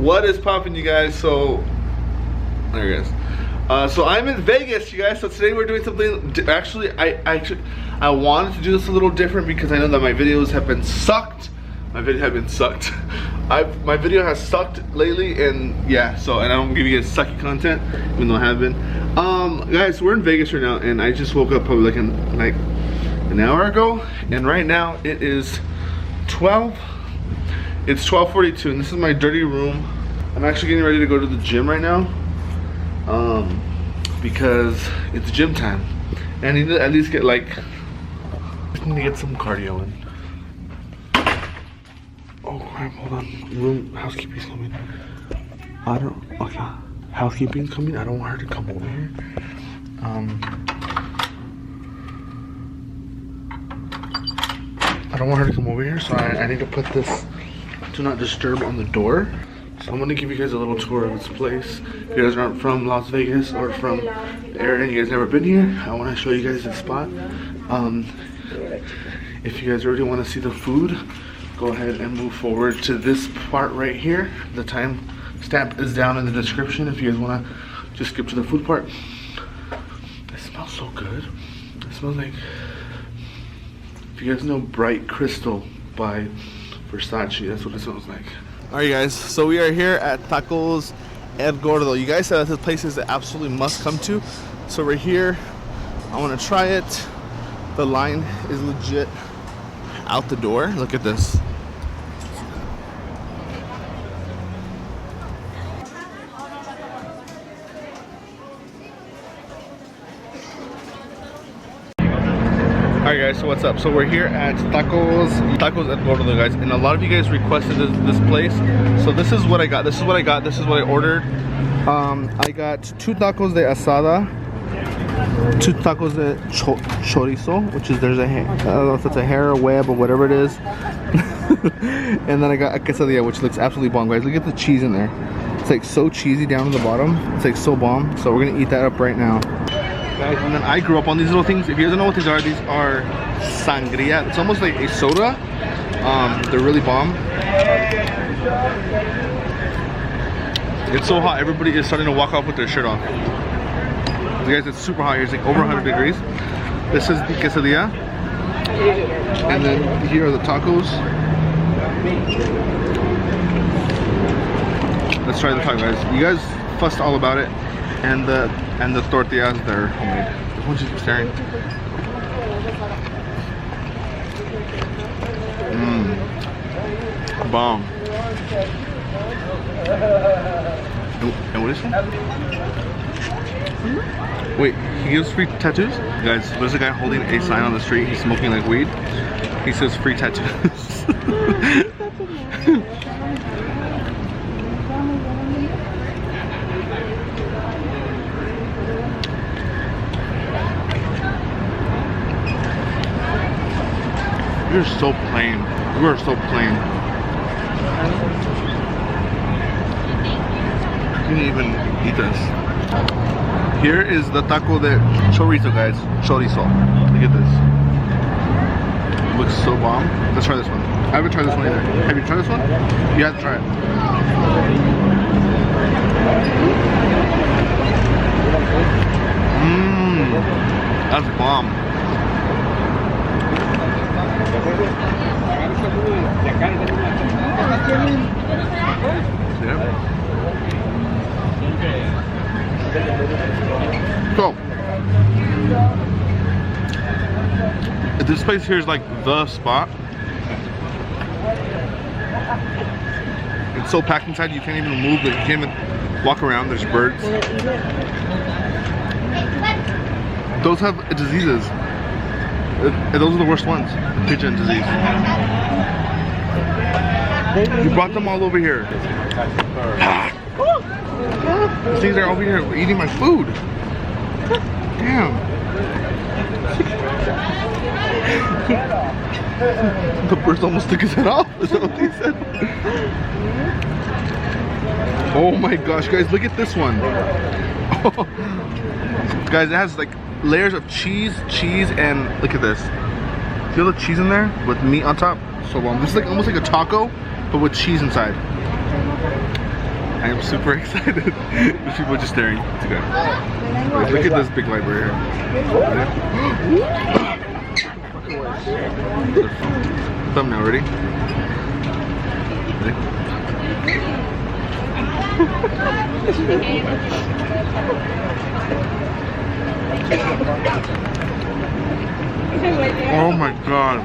What is poppin', you guys? So there it is. So I'm in Vegas, you guys. So today we're doing something. Actually, I wanted to do this a little different because I know that my videos have been sucked. My video has sucked lately, and yeah. So and I don't give you guys sucky content, even though I have been. Guys, we're in Vegas right now, and I just woke up probably like an hour ago, and right now it is 12. It's 12:42, and this is my dirty room. I'm actually getting ready to go to the gym right now, because it's gym time, and I need to at least get I need to get some cardio in. Oh crap! Hold on. Housekeeping's coming. Okay. Housekeeping's coming. I don't want her to come over here. I don't want her to come over here, so I need to put this do not disturb on the door. So I'm gonna give you guys a little tour of this place. If you guys aren't from Las Vegas or from the area and you guys never been here, I want to show you guys this spot. If you guys already want to see the food, go ahead and move forward to this part right here. The time stamp is down in the description if you guys want to just skip to the food part. It smells so good. It smells like, if you guys know Bright Crystal by Versace, that's what it smells like. Alright guys, so we are here at Tacos El Gordo. You guys said that this place is an absolutely must come to. So we're here. I want to try it. The line is legit out the door. Look at this. Alright guys, so what's up? So we're here at Tacos El Gordo, guys, and a lot of you guys requested this place. So this is what I got. This is what I ordered. I got 2 tacos de asada, 2 tacos de chorizo, which is there's a hair, I don't know if it's a hair or web or whatever it is. And then I got a quesadilla, which looks absolutely bomb, guys. Look at the cheese in there. It's like so cheesy down to the bottom. It's like so bomb. So we're gonna eat that up right now. Guys, and then I grew up on these little things. If you guys don't know what these are sangria. It's almost like a soda. They're really bomb. It's so hot, everybody is starting to walk off with their shirt off. You guys, it's super hot here. It's like over 100 degrees. This is the quesadilla. And then here are the tacos. Let's try the taco, guys. You guys fussed all about it. And the tortillas, they're homemade. This one just keeps staring. Bomb. And what is it? Wait, he gives free tattoos? Guys, there's a guy holding a sign on the street. He's smoking like weed. He says free tattoos. You're so plain. You are so plain. You can't even eat this. Here is the taco de chorizo, guys. Chorizo. Look at this. It looks so bomb. Let's try this one. I haven't tried this one either. Have you tried this one? You have to try it. That's bomb. So this place here is like the spot. It's so packed inside you can't even move, you can't even walk around. There's birds. Those have diseases. Those are the worst ones. Pigeon disease. You brought them all over here. These things are over here eating my food. Damn. The birds almost took his head off. Is that what they said? Oh my gosh, guys, look at this one. Guys, it has like layers of cheese, and look at this. Feel the cheese in there with meat on top? So bomb. This is like almost like a taco, but with cheese inside. I am super excited. There's people just staring. It's okay. Wait, look at this big light right here. Thumbnail, ready? Ready? Oh my god.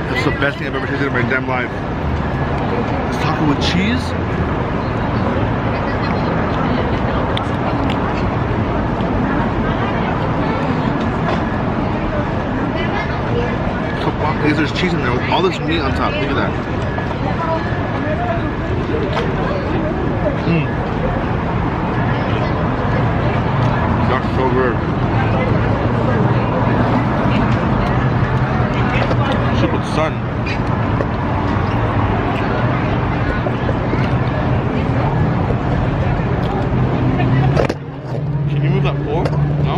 That's the best thing I've ever tasted in my damn life. This taco with cheese. There's cheese in there with all this meat on top. Look at that. That's so good. Shit with sun. Can you move that pole? No?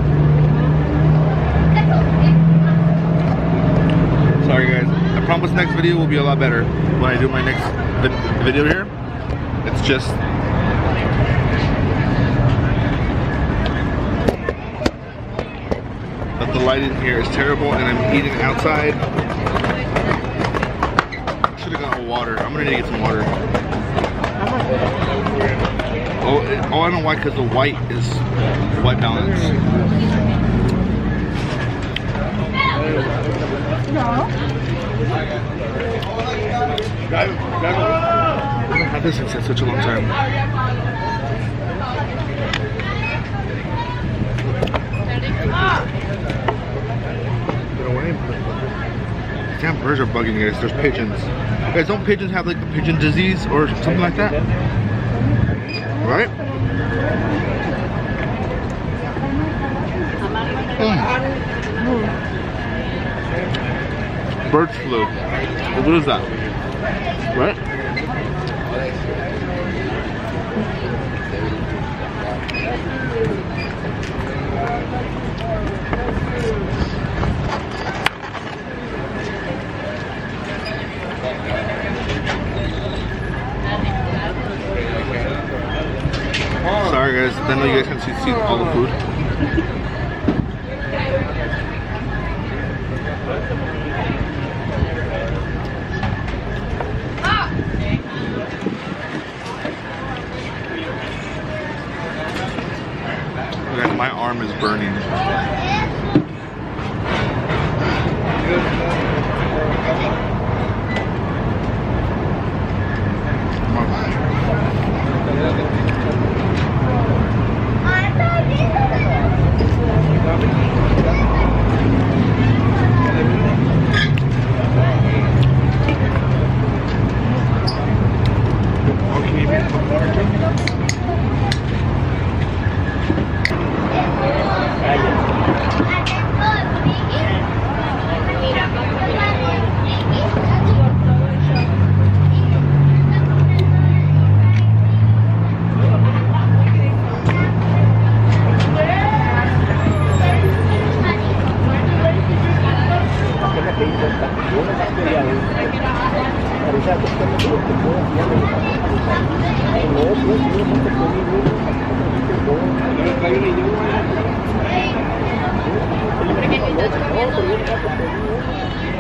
Sorry guys. I promise next video will be a lot better when I do my next video here. It's just that the lighting here is terrible and I'm eating outside. I should have gotten water. I'm gonna need to get some water. Oh, I know why, because the white is white balance. No. I haven't had this in such a long time. Damn, birds are bugging you guys. There's pigeons. Guys, don't pigeons have like the pigeon disease or something like that? Right? Bird flu. What is that? Right? Sorry guys, I know you guys can see all the food. Guys, my arm is burning.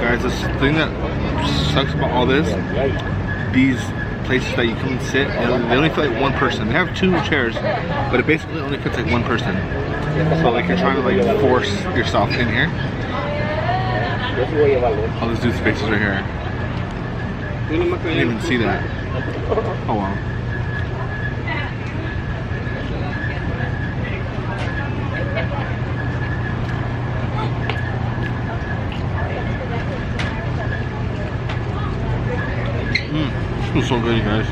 Guys, this thing that sucks about all this, these places that you come and sit, they only fit like one person. They have 2 chairs, but it basically only fits like one person. So like you're trying to like force yourself in here. All this dude's faces right here. I didn't even see that. Oh wow. This was so good, you guys.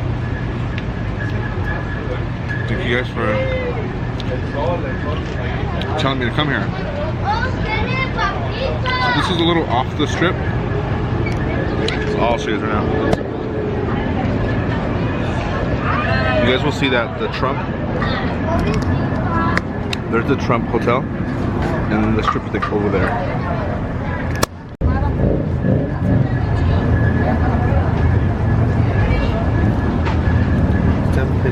Thank you guys for telling me to come here. So this is a little off the strip. So I'll show you right now. You guys will see that the Trump, there's the Trump Hotel, and then the strip is like over there.